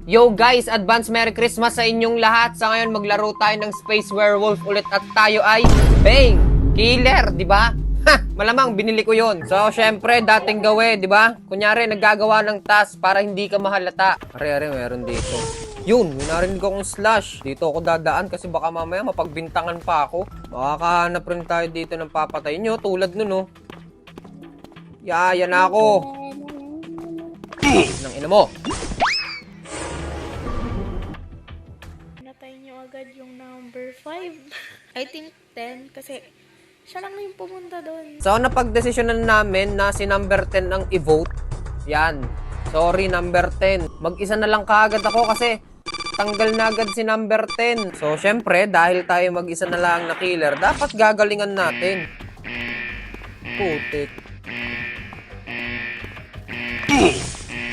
Yo guys, advance Merry Christmas sa inyong lahat. Sa ngayon maglaro tayo ng Space Werewolf ulit at tayo ay Bang Killer, di ba? Ha, malamang binili ko 'yon. So syempre dating gawin, di ba? Kunyari naggagawa ng task para hindi ka mahalata. Are meron dito. Yun, narinig ko kong slash. Dito ako dadaan kasi baka mamaya mapagbintangan pa ako. Makakahanap rin tayo dito ng papatay nyo tulad nun, oh. Yan na ako. Nang ina mo. Natay nyo agad yung number 5. I think 10 kasi siya lang yung pumunta doon. So napagdesisyonan namin na si number 10 ang i-vote. Yan. Sorry number 10. Mag-isa na lang kaagad ako kasi tanggal na agad si number 10. So syempre dahil tayo mag-isa na lang na killer, dapat gagalingan natin. Putik.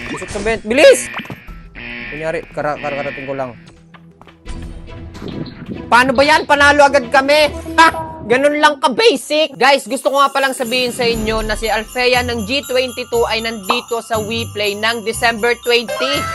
Busok sa bent. Bilis! Kunyari, karating ko lang. Paano ba yan? Panalo agad kami! Ha! Ganun lang ka-basic! Guys, gusto ko nga palang sabihin sa inyo na si Alfea ng G22 ay nandito sa WePlay ng December 20.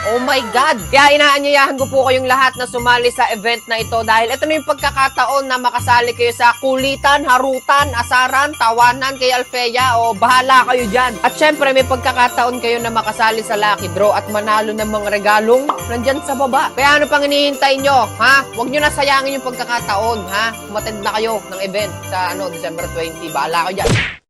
Oh my God! Kaya inaanyayahan ko po kayong lahat na sumali sa event na ito dahil ito na yung pagkakataon na makasali kayo sa kulitan, harutan, asaran, tawanan kay Alfea o bahala kayo dyan. At syempre may pagkakataon kayo na makasali sa Lucky Draw at manalo ng mga regalong nandyan sa baba. Kaya ano pang hinihintay nyo? Ha? Huwag nyo na sayangin yung pagkakataon, ha? Umattend na kayo ng event sa December 20. Bahala kayo dyan.